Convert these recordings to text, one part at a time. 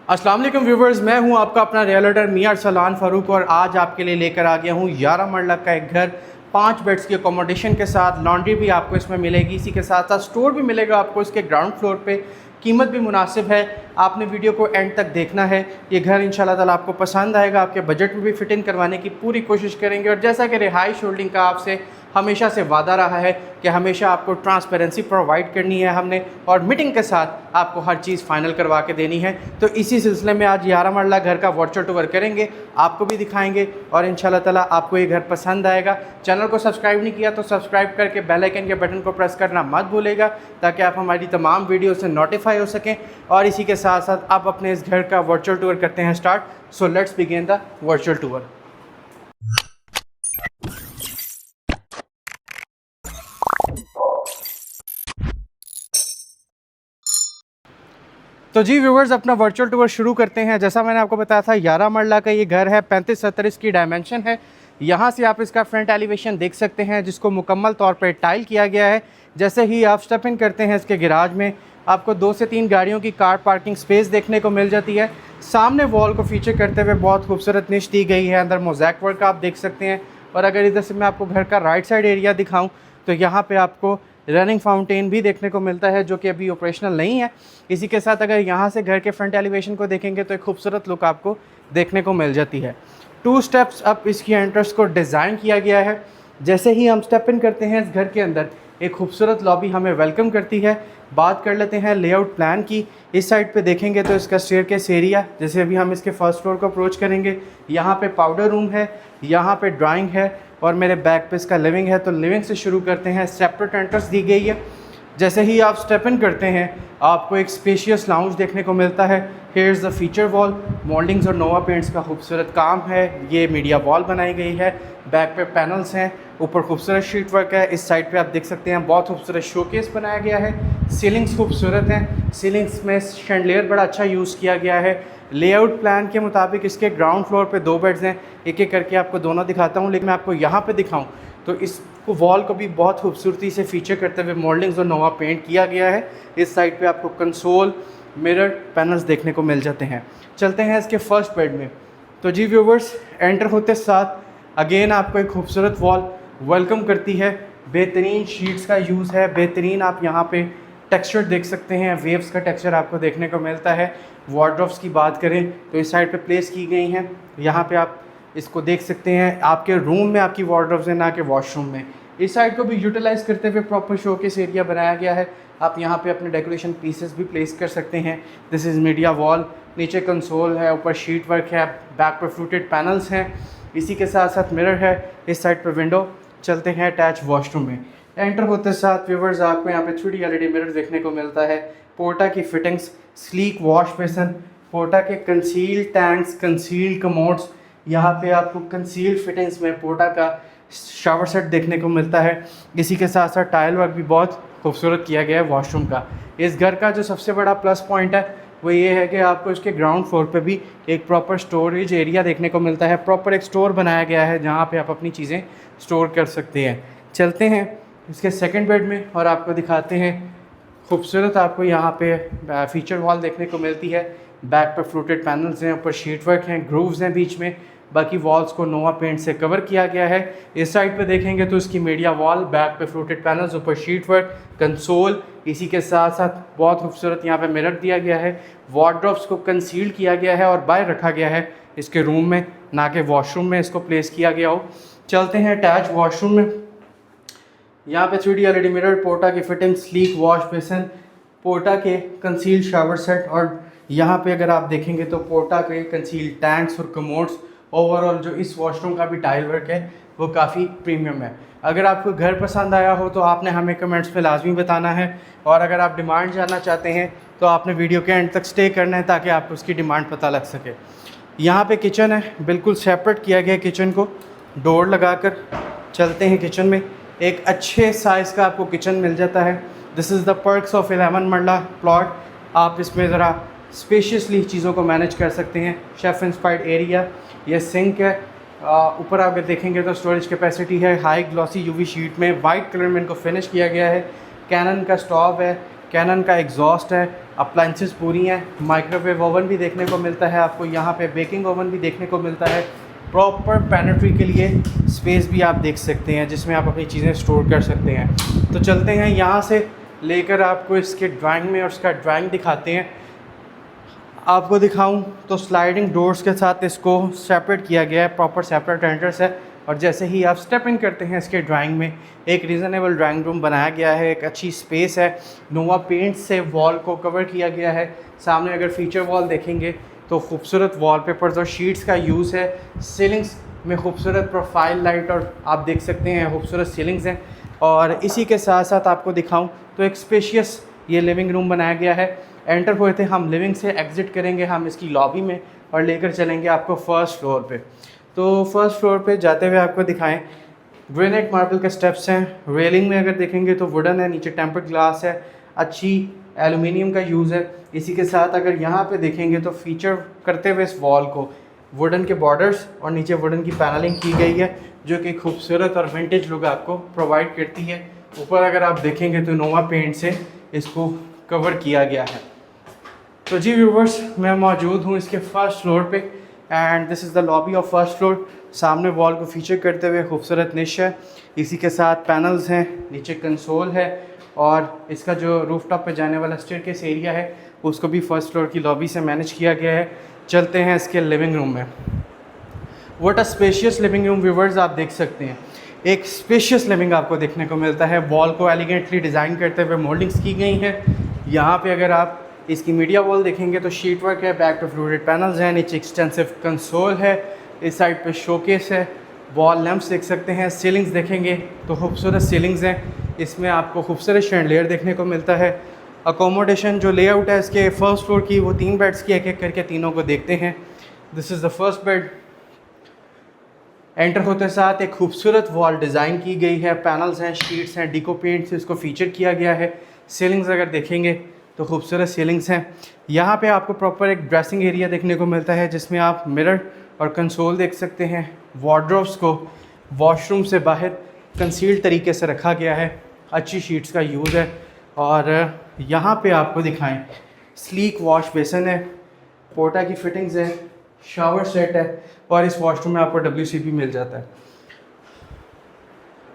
अस्सलाम वालेकुम व्यूवर्स, मैं हूं आपका अपना रियल्टर मियां अरसलान फ़ारूक और आज आपके लिए लेकर आ गया हूं 11 मरला का एक घर 5 बेड्स की अकोमोडेशन के साथ। लॉन्ड्री भी आपको इसमें मिलेगी, इसी के साथ साथ स्टोर भी मिलेगा आपको इसके ग्राउंड फ्लोर पे। कीमत भी मुनासिब है, आपने वीडियो को एंड तक देखना है। ये घर इंशाल्लाह ताला आपको पसंद आएगा, आपके बजट में भी फिट इन करवाने की पूरी कोशिश करेंगे। और जैसा कि रिहाइश होल्डिंग का आपसे हमेशा से वादा रहा है कि हमेशा आपको ट्रांसपेरेंसी प्रोवाइड करनी है हमने, और मीटिंग के साथ आपको हर चीज़ फाइनल करवा के देनी है। तो इसी सिलसिले में आज 11 मरला घर का वर्चुअल टूर करेंगे, आपको भी दिखाएंगे और इंशाल्लाह ताला आपको ये घर पसंद आएगा। चैनल को सब्सक्राइब नहीं किया तो सब्सक्राइब करके बेल आइकन के बटन को प्रेस करना मत भूलेगा, ताकि आप हमारी तमाम वीडियो से नोटिफाई हो सकें। और इसी के साथ साथ आप अपने इस घर का वर्चुअल टूर करते हैं start. So let's begin the virtual tour. तो जी व्यूवर्स, अपना वर्चुअल टूर शुरू करते हैं। जैसा मैंने आपको बताया था 11 मरला का ये घर है, 35-70 इसकी डायमेंशन है। यहाँ से आप इसका फ्रंट एलिवेशन देख सकते हैं, जिसको मुकम्मल तौर पे टाइल किया गया है। जैसे ही आप स्टेप इन करते हैं इसके गैराज में, आपको 2 से 3 गाड़ियों की कार पार्किंग स्पेस देखने को मिल जाती है। सामने वॉल को फीचर करते हुए बहुत खूबसूरत निश दी गई है, अंदर मोज़ैक वर्क आप देख सकते हैं। और अगर इधर से मैं आपको घर का राइट साइड एरिया दिखाऊँ तो यहाँ पर आपको रनिंग फाउंटेन भी देखने को मिलता है, जो कि अभी ऑपरेशनल नहीं है। इसी के साथ अगर यहाँ से घर के फ्रंट एलिवेशन को देखेंगे तो एक खूबसूरत लुक आपको देखने को मिल जाती है। 2 स्टेप्स अप इसकी एंट्रेंस को डिज़ाइन किया गया है। जैसे ही हम स्टेप इन करते हैं इस घर के अंदर, एक खूबसूरत लॉबी हमें वेलकम करती है। बात कर लेते हैं लेआउट प्लान की। इस साइड पे देखेंगे तो इसका स्टेयरकेस एरिया, जैसे अभी हम इसके फर्स्ट फ्लोर को अप्रोच करेंगे, यहाँ पे पाउडर रूम है, यहाँ पे ड्राइंग है और मेरे बैक पे इसका लिविंग है। तो लिविंग से शुरू करते हैं। सेपरेट एंट्रेंस दी गई है। जैसे ही आप स्टेप इन करते हैं आपको एक स्पेशियस लाउंज देखने को मिलता है। Here is the feature wall, mouldings और नोवा पेंट्स का खूबसूरत काम है। ये मीडिया वॉल बनाई गई है, बैक पे पैनल्स हैं, ऊपर खूबसूरत शीट वर्क है। इस साइड पे आप देख सकते हैं बहुत खूबसूरत शोकेस बनाया गया है। सीलिंग्स खूबसूरत हैं, सीलिंग्स में शैंडलियर बड़ा अच्छा यूज़ किया गया है। लेआउट प्लान के मुताबिक इसके ग्राउंड फ्लोर पे 2 बेड्स हैं। एक एक करके आपको दोनों दिखाता हूँ, लेकिन मैं आपको यहाँ पे दिखाऊँ तो इस वॉल को भी बहुत खूबसूरती से फीचर करते हुए मोल्डिंग्स और नोवा पेंट किया गया है। इस साइड पे आपको कंसोल, मिरर, पैनल्स देखने को मिल जाते हैं। चलते हैं इसके फर्स्ट बेड में। तो जी व्यूवर्स, एंटर होते साथ अगेन आपको एक खूबसूरत वॉल वेलकम करती है। बेहतरीन शीट्स का यूज़ है, बेहतरीन आप यहाँ पे टेक्सचर देख सकते हैं, वेव्स का टेक्सचर आपको देखने को मिलता है। वार्डरोब्स की बात करें तो इस साइड पे प्लेस की गई हैं। यहाँ पे आप इसको देख सकते हैं, आपके रूम में आपकी वार्डरोब्स हैं, ना कि वॉशरूम में। इस साइड को भी यूटिलाइज़ करते हुए प्रॉपर शोकेस एरिया बनाया गया है। आप यहाँ पे अपने डेकोरेशन पीसेस भी प्लेस कर सकते हैं। दिस इज़ मीडिया वॉल, नीचे कंसोल है, ऊपर शीट वर्क है, बैक पर फ्लूटेड पैनल्स हैं। इसी के साथ साथ मिरर है, इस साइड पर विंडो। चलते हैं अटैच वॉशरूम में। एंटर होते साथ व्यूवर्स आपको यहाँ पे 3D LED मिरर देखने को मिलता है। पोर्टा की फिटिंग्स, स्लीक वॉश बेसन, पोर्टा के कंसील टैंक्स, कंसील कमोड्स, यहाँ पे आपको कंसील फिटिंग्स में पोर्टा का शावर सेट देखने को मिलता है। इसी के साथ साथ टाइल वर्क भी बहुत खूबसूरत किया गया है वॉशरूम का। इस घर का जो सबसे बड़ा प्लस पॉइंट है वो ये है कि आपको इसके ग्राउंड फ्लोर पे भी एक प्रॉपर स्टोरेज एरिया देखने को मिलता है। प्रॉपर एक स्टोर बनाया गया है जहाँ पे आप अपनी चीज़ें स्टोर कर सकते हैं। चलते हैं इसके सेकंड बेड में और आपको दिखाते हैं। खूबसूरत आपको यहाँ पे फीचर वॉल देखने को मिलती है। बैक पर फ्लूटेड पैनल्स हैं, ऊपर शीट वर्क हैं, ग्रूव्स हैं बीच में। बाकी वॉल्स को नोवा पेंट से कवर किया गया है। इस साइड पे देखेंगे तो इसकी मीडिया वॉल, बैक पे फ्लूटेड पैनल्स, ऊपर शीट वर्क, कंसोल। इसी के साथ साथ बहुत खूबसूरत यहाँ पे मिरर दिया गया है। वार्डरोब्स को कंसील किया गया है और बाहर रखा गया है इसके रूम में, ना कि वॉशरूम में इसको प्लेस किया गया हो। चलते हैं अटैच वॉशरूम में। यहाँ पे 3D LED मिरर, पोर्टा की फिटिंग, स्लीक वॉश बेसन, पोर्टा के कंसील शावर सेट, और यहाँ पे अगर आप देखेंगे तो पोर्टा के कंसील टैंक्स और कमोड्स। ओवरऑल जो इस वॉशरूम का भी टाइल वर्क है वो काफ़ी प्रीमियम है। अगर आपको घर पसंद आया हो तो आपने हमें कमेंट्स में लाजमी बताना है, और अगर आप डिमांड जानना चाहते हैं तो आपने वीडियो के एंड तक स्टे करना है ताकि आपको उसकी डिमांड पता लग सके। यहाँ पे किचन है, बिल्कुल सेपरेट किया गया किचन को डोर लगाकर। चलते हैं किचन में। एक अच्छे साइज़ का आपको किचन मिल जाता है। This is the perks of 11 मरला प्लॉट। आप इसमें ज़रा स्पेशियसली चीज़ों को मैनेज कर सकते हैं। शेफ़ इंस्पायर्ड एरिया, ये सिंक है। ऊपर अगर देखेंगे तो स्टोरेज कैपेसिटी है। हाई ग्लॉसी यूवी शीट में वाइट कलर में इनको फिनिश किया गया है। कैनन का स्टोव है, कैनन का एग्जॉस्ट है, अप्लाइंसेस पूरी हैं, माइक्रोवेव ओवन भी देखने को मिलता है आपको, यहाँ पे बेकिंग ओवन भी देखने को मिलता है। प्रॉपर पैनेट्री के लिए स्पेस भी आप देख सकते हैं जिसमें आप अपनी चीज़ें स्टोर कर सकते हैं। तो चलते हैं यहाँ से लेकर आपको इसके ड्राइंग में और इसका ड्राइंग दिखाते हैं। आपको दिखाऊं तो स्लाइडिंग डोर्स के साथ इसको सेपरेट किया गया है, प्रॉपर सेपरेट एंट्रेंस है। और जैसे ही आप स्टेप इन करते हैं इसके ड्राइंग में, एक रीज़नेबल ड्राइंग रूम बनाया गया है, एक अच्छी स्पेस है। नोवा पेंट से वॉल को कवर किया गया है। सामने अगर फीचर वॉल देखेंगे तो खूबसूरत वॉलपेपर्स और शीट्स का यूज़ है। सीलिंग्स में खूबसूरत प्रोफाइल लाइट और आप देख सकते हैं खूबसूरत सीलिंग्स हैं। और इसी के साथ साथ आपको दिखाऊं तो एक स्पेशियस ये लिविंग रूम बनाया गया है। एंटर हुए थे हम लिविंग से, एग्ज़िट करेंगे हम इसकी लॉबी में और लेकर चलेंगे आपको फर्स्ट फ्लोर पे। तो फर्स्ट फ्लोर पे जाते हुए आपको दिखाएं, ग्रेनाइट मार्बल के स्टेप्स हैं। रेलिंग में अगर देखेंगे तो वुडन है, नीचे टेम्पर्ड ग्लास है, अच्छी एलुमिनियम का यूज़ है। इसी के साथ अगर यहाँ पे देखेंगे तो फीचर करते हुए इस वॉल को वुडन के बॉर्डर्स और नीचे वुडन की पैनलिंग की गई है जो कि खूबसूरत और विंटेज लुक आपको प्रोवाइड करती है। ऊपर अगर आप देखेंगे तो नोवा पेंट से इसको कवर किया गया है। तो जी व्यूवर्स, मैं मौजूद हूँ इसके फर्स्ट फ्लोर पे and this is the lobby of first floor. सामने वॉल को फीचर करते हुए खूबसूरत निश है, इसी के साथ पैनल्स हैं, नीचे कंसोल है और इसका जो रूफ टॉप पर जाने वाला स्टेयरकेस एरिया है उसको भी फर्स्ट फ्लोर की लॉबी से मैनेज किया गया है। चलते हैं इसके लिविंग रूम में। What a spacious living room viewers, आप देख सकते हैं एक स्पेशियस लिविंग आपको देखने को मिलता है। वॉल को एलिगेंटली डिज़ाइन करते हुए मोल्डिंग्स की गई हैं। यहाँ पे अगर आप इसकी मीडिया वॉल देखेंगे तो शीट वर्क है, बैक टू फ्लूडेड पैनल्स हैं, नीचे एक्सटेंसिव कंसोल है, इस साइड पे शोकेस है, वॉल लैंप्स देख सकते हैं। सीलिंग्स देखेंगे तो खूबसूरत सीलिंग्स हैं, इसमें आपको खूबसूरत शैंडलियर देखने को मिलता है। अकोमोडेशन जो लेआउट है इसके फर्स्ट फ्लोर की, वो 3 बेड्स की एक एक करके तीनों को देखते हैं। This is the first bed. Enter होते साथ एक खूबसूरत वॉल डिज़ाइन की गई है, पैनल्स हैं, शीट्स हैं, डिको पेंट से इसको फीचर किया गया है। सीलिंग्स अगर देखेंगे तो खूबसूरत सीलिंग्स हैं। यहाँ पे आपको प्रॉपर एक ड्रेसिंग एरिया देखने को मिलता है जिसमें आप मिरर और कंसोल देख सकते हैं। वार्डरोब्स को वॉशरूम से बाहर कंसील्ड तरीके से रखा गया है, अच्छी शीट्स का यूज़ है। और यहाँ पे आपको दिखाएं, स्लीक वॉश बेसन है, पोर्टा की फिटिंग्स है, शावर सेट है और इस वॉशरूम में आपको WC मिल जाता है।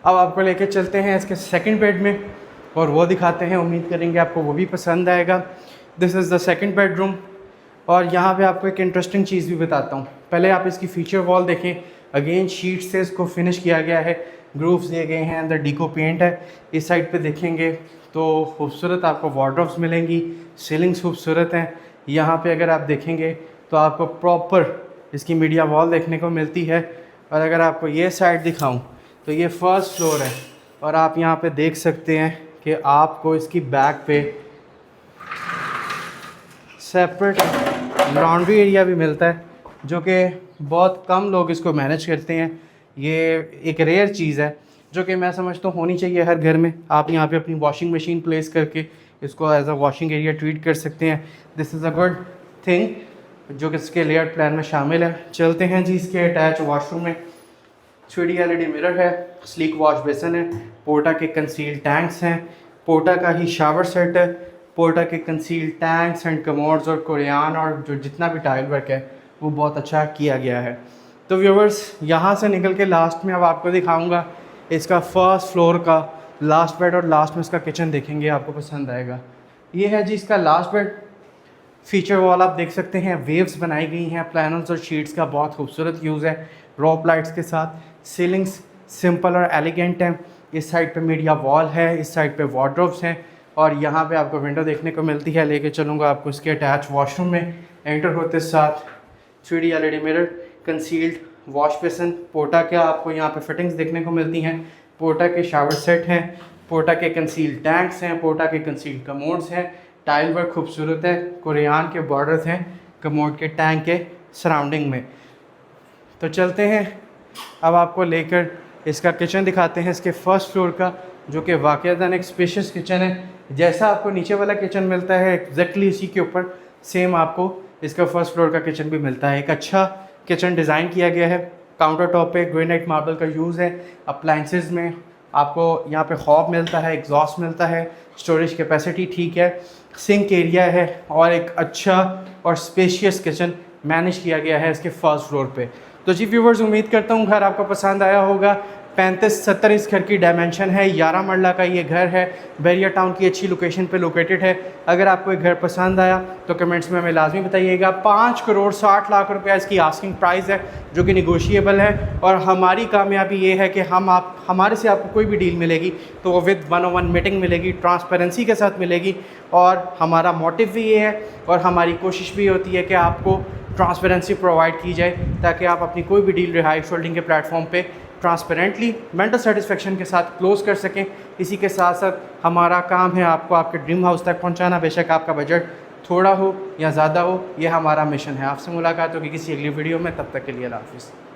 अब आपको लेके चलते हैं इसके सेकंड बेड में और वो दिखाते हैं, उम्मीद करेंगे आपको वो भी पसंद आएगा। This is the second bedroom और यहाँ पे आपको एक इंटरेस्टिंग चीज़ भी बताता हूँ। पहले आप इसकी फीचर वॉल देखें, अगेन शीट से इसको फिनिश किया गया है, ग्रूव्स दिए गए हैं, अंदर डिको पेंट है। इस साइड पे देखेंगे तो खूबसूरत आपको वार्डरोब्स मिलेंगी, सीलिंग्स खूबसूरत हैं। यहाँ पे अगर आप देखेंगे तो आपको प्रॉपर इसकी मीडिया वॉल देखने को मिलती है। और अगर आपको ये साइड दिखाऊं तो ये फर्स्ट फ्लोर है और आप यहाँ पे देख सकते हैं कि आपको इसकी बैक पे सेपरेट लॉन्ड्री एरिया भी मिलता है जो कि बहुत कम लोग इसको मैनेज करते हैं। ये एक रेयर चीज़ है जो कि मैं समझता हूँ होनी चाहिए हर घर में। आप यहाँ पे अपनी वॉशिंग मशीन प्लेस करके इसको as a washing area treat कर सकते हैं। This is a good thing जो कि इसके लेआउट प्लान में शामिल है। चलते हैं जी इसके अटैच वॉशरूम में। 3D LED मिरर है, स्लीक वॉश बेसन है, पोर्टा के कंसील टैंक्स हैं, पोर्टा का ही शावर सेट है, पोर्टा के कंसील टैंक्स एंड कमोड्स और कोरियान और जो जितना भी टाइल वर्क है वो बहुत अच्छा किया गया है। तो व्यूवर्स, यहाँ से निकल के लास्ट में अब आपको दिखाऊंगा इसका फर्स्ट फ्लोर का लास्ट बेड और लास्ट में इसका किचन देखेंगे, आपको पसंद आएगा। ये है जी इसका लास्ट बेड। फीचर वॉल आप देख सकते हैं, वेव्स बनाई गई हैं, पैनल्स और शीट्स का बहुत खूबसूरत यूज़ है रॉप लाइट्स के साथ। सीलिंग्स सिंपल और एलिगेंट हैं। इस साइड पे मीडिया वॉल है, इस साइड पे वार्डरोब्स हैं और यहाँ पे आपको विंडो देखने को मिलती है। लेके चलूँगा आपको इसके अटैच वॉशरूम में। एंटर होते साथ 3D LED mirror, concealed wash basin, पोर्टा के आपको यहाँ पे फिटिंग्स देखने को मिलती हैं, पोर्टा के शावर सेट हैं, पोर्टा के कंसील्ड टैंक्स हैं, पोर्टा के कंसील्ड कमोड्स हैं, टाइल वर्क खूबसूरत है, कोरियान के बॉर्डर्स हैं कमोड के टैंक के सराउंडिंग में। तो चलते हैं अब आपको लेकर इसका किचन दिखाते हैं इसके फर्स्ट फ्लोर का, जो कि वाक़ईतन एक स्पेशियस किचन है। जैसा आपको नीचे वाला किचन मिलता है एग्जैक्टली इसी के ऊपर सेम आपको इसका फर्स्ट फ्लोर का किचन भी मिलता है। एक अच्छा किचन डिज़ाइन किया गया है। काउंटर टॉप पे ग्रेनाइट मार्बल का यूज़ है। अप्लाइंसेस में आपको यहाँ पे खॉब मिलता है, एग्जॉस्ट मिलता है, स्टोरेज कैपेसिटी ठीक है, सिंक एरिया है और एक अच्छा और स्पेशियस किचन मैनेज किया गया है इसके फर्स्ट फ्लोर पे। तो जी व्यूवर्स, उम्मीद करता हूँ घर आपको पसंद आया होगा। 35-70 इस घर की डायमेंशन है, 11 मरला का ये घर है, बैरिया टाउन की अच्छी लोकेशन पे लोकेटेड है। अगर आपको एक घर पसंद आया तो कमेंट्स में हमें लाजमी बताइएगा। 5,60,00,000 रुपया इसकी आस्किंग प्राइस है जो कि निगोशिएबल है, और हमारी कामयाबी ये है कि हमारे से आपको कोई भी डील मिलेगी तो वो विद 1-on-1 मीटिंग मिलेगी, ट्रांसपेरेंसी के साथ मिलेगी, और हमारा मोटिव भी ये है और हमारी कोशिश भी होती है कि आपको ट्रांसपेरेंसी प्रोवाइड की जाए ताकि आप अपनी कोई भी डील रिहाइश होल्डिंग के प्लेटफॉर्म पे ट्रांसपेरेंटली मेंटल सेटिस्फेक्शन के साथ क्लोज कर सकें। इसी के साथ साथ हमारा काम है आपको आपके ड्रीम हाउस तक पहुंचाना, बेशक आपका बजट थोड़ा हो या ज़्यादा हो, ये हमारा मिशन है। आपसे मुलाकात होगी किसी अगली वीडियो में, तब तक के लिए अल्लाह हाफ़िज़।